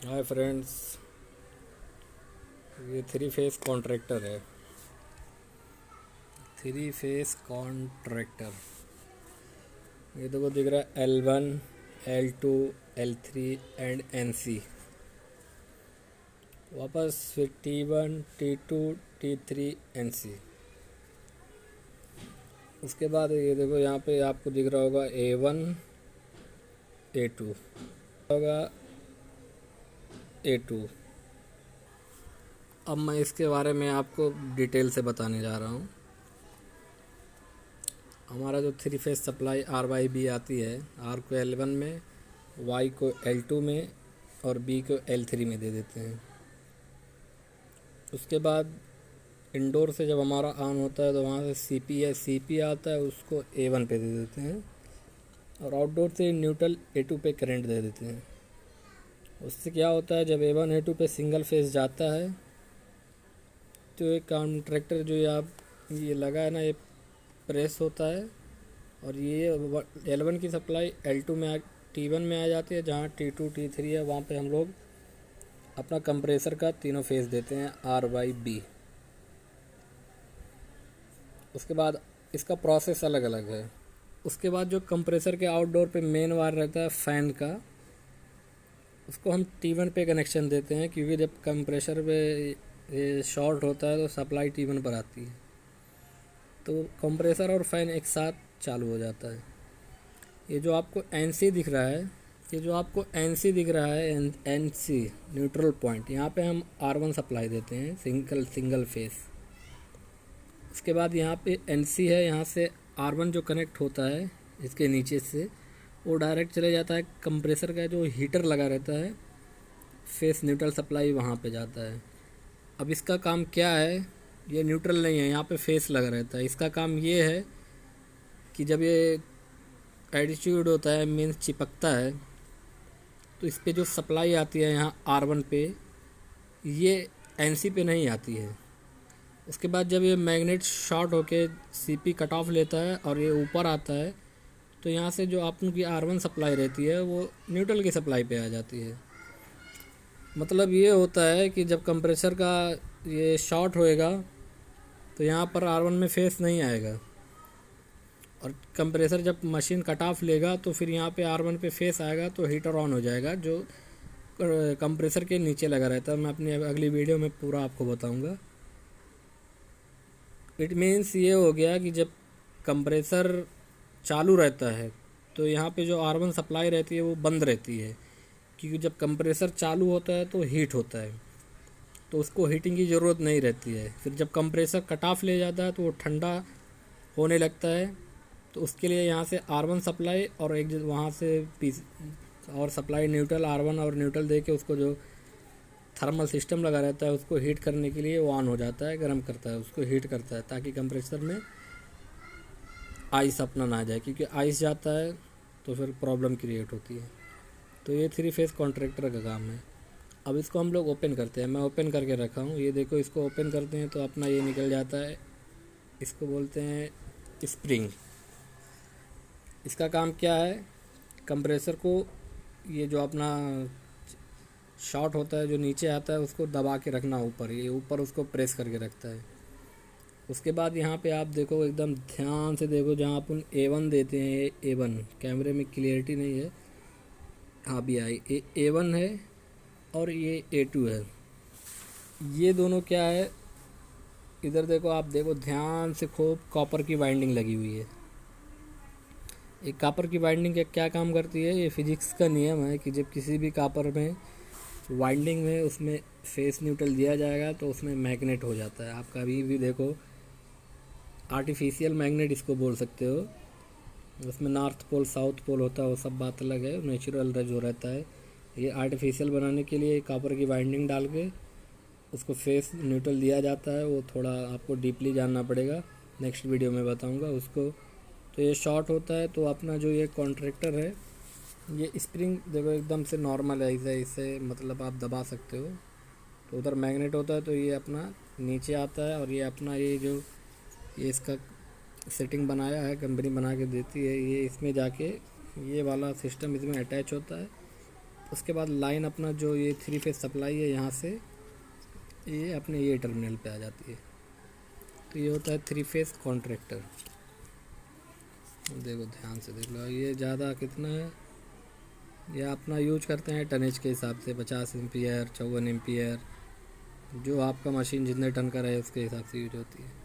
Hi friends, ये three phase contractor है। Three phase contractor, ये देखो दिख रहा है L1, L2, L3 and NC। वापस फिर T1, T2, T3, NC। उसके बाद ये देखो यहाँ पे आपको दिख रहा होगा A1, A2 होगा, A2। अब मैं इसके बारे में आपको डिटेल से बताने जा रहा हूँ। हमारा जो थ्री फेस सप्लाई RYB आती है, R को L1 में, Y को L2 में और B को L3 में दे देते हैं। उसके बाद इंडोर से जब हमारा ऑन होता है तो वहाँ से CP आता है, उसको A1 पे दे देते हैं और आउटडोर से न्यूट्रल A2 पे करंट दे देते हैं। उससे क्या होता है, जब A1 A2 पे सिंगल फेस जाता है तो एक कॉन्ट्रैक्टर जो ये लगा है ना, ये प्रेस होता है और ये L1 की सप्लाई L2 में T1 में आ जाती है, जहाँ T2 T3 है वहाँ पे हम लोग अपना कंप्रेसर का तीनों फेस देते हैं RYB। उसके बाद इसका प्रोसेस अलग अलग है। उसके बाद जो कंप्रेसर के आउटडोर पे मेन वायर रहता है फ़ैन का, उसको हम T1 पे कनेक्शन देते हैं, क्योंकि जब कंप्रेसर पे शॉर्ट होता है तो सप्लाई T1 पर आती है, तो कंप्रेसर और फ़ैन एक साथ चालू हो जाता है। ये जो आपको NC दिख रहा है, NC न्यूट्रल पॉइंट, यहाँ पे हम R1 सप्लाई देते हैं, सिंगल फेस। उसके बाद यहाँ पे NC है, यहाँ से R1 जो कनेक्ट होता है इसके नीचे से, वो डायरेक्ट चले जाता है कंप्रेसर का जो हीटर लगा रहता है, फेस न्यूट्रल सप्लाई वहाँ पे जाता है। अब इसका काम क्या है, ये न्यूट्रल नहीं है, यहाँ पे फेस लगा रहता है। इसका काम ये है कि जब ये एडिट्यूड होता है, मीन्स चिपकता है, तो इस पे जो सप्लाई आती है यहाँ R1 पे, ये NC पे नहीं आती है। उसके बाद जब ये मैग्नेट शॉर्ट होके CP कट ऑफ लेता है और ये ऊपर आता है, तो यहाँ से जो आपकी R1 सप्लाई रहती है वो न्यूट्रल की सप्लाई पे आ जाती है। मतलब ये होता है कि जब कंप्रेसर का ये शॉर्ट होएगा तो यहाँ पर R1 में फेस नहीं आएगा, और कंप्रेसर जब मशीन कट ऑफ लेगा तो फिर यहाँ पे R1 पे फेस आएगा, तो हीटर ऑन हो जाएगा जो कंप्रेसर के नीचे लगा रहता है। मैं अपनी अगली वीडियो में पूरा आपको बताऊंगा। इट मीन्स ये हो गया कि जब कंप्रेसर चालू रहता है तो यहाँ पे जो R1 सप्लाई रहती है वो बंद रहती है, क्योंकि जब कंप्रेसर चालू होता है तो हीट होता है, तो उसको हीटिंग की ज़रूरत नहीं रहती है। फिर जब कंप्रेसर कट ऑफ ले जाता है तो वो ठंडा होने लगता है, तो उसके लिए यहाँ से R1 सप्लाई और एक वहाँ से और सप्लाई न्यूट्रल R1 और न्यूट्रल दे के उसको जो थर्मल सिस्टम लगा रहता है उसको हीट करने के लिए वो ऑन हो जाता है, गर्म करता है, उसको हीट करता है, ताकि कंप्रेसर में आइस अपना ना जाए, क्योंकि आइस जाता है तो फिर प्रॉब्लम क्रिएट होती है। तो ये थ्री फेस कॉन्ट्रैक्टर का काम है। अब इसको हम लोग ओपन करते हैं, मैं ओपन करके रखा हूँ। ये देखो, इसको ओपन करते हैं तो अपना ये निकल जाता है, इसको बोलते हैं स्प्रिंग। इसका काम क्या है, कंप्रेसर को ये जो अपना शॉर्ट होता है जो नीचे आता है उसको दबा के रखना ऊपर, ये ऊपर उसको प्रेस करके रखता है। उसके बाद यहाँ पे आप देखो, एकदम ध्यान से देखो, जहाँ अपन A1 देते हैं, A1 कैमरे में क्लियरिटी नहीं है, हाँ भी आई, A1 है और ये A2 है। ये दोनों क्या है, इधर देखो, आप देखो ध्यान से, खूब कॉपर की वाइंडिंग लगी हुई है। एक कॉपर की वाइंडिंग क्या काम करती है, ये फिजिक्स का नियम है कि जब किसी भी कॉपर में वाइंडिंग में उसमें फेस न्यूट्रल दिया जाएगा तो उसमें मैग्नेट हो जाता है। आप कभी भी देखो, आर्टिफिशियल मैग्नेट इसको बोल सकते हो, उसमें नॉर्थ पोल साउथ पोल होता है, वो सब बात अलग है। नेचुरल जो रहता है, ये आर्टिफिशियल बनाने के लिए कॉपर की वाइंडिंग डाल के उसको फेस न्यूट्रल दिया जाता है। वो थोड़ा आपको डीपली जानना पड़ेगा, नेक्स्ट वीडियो में बताऊंगा उसको। तो ये शॉर्ट होता है तो अपना जो ये कॉन्ट्रैक्टर है, ये स्प्रिंग देखो एकदम से नॉर्मल है, इसे मतलब आप दबा सकते हो, तो उधर मैग्नेट होता है तो ये अपना नीचे आता है, और ये अपना ये इसका सेटिंग बनाया है, कंपनी बना के देती है, ये इसमें जाके ये वाला सिस्टम इसमें अटैच होता है उसके बाद लाइन अपना जो ये 3 फेज सप्लाई है यहाँ से ये अपने ये टर्मिनल पे आ जाती है। तो ये होता है 3 फेज कॉन्ट्रैक्टर। देखो ध्यान से देख लो, ये ज़्यादा कितना है, ये अपना यूज करते हैं टनेज के हिसाब से, 50 एम्पियर, 54 एम्पियर, जो आपका मशीन जितने टन का रहे उसके हिसाब से यूज होती है।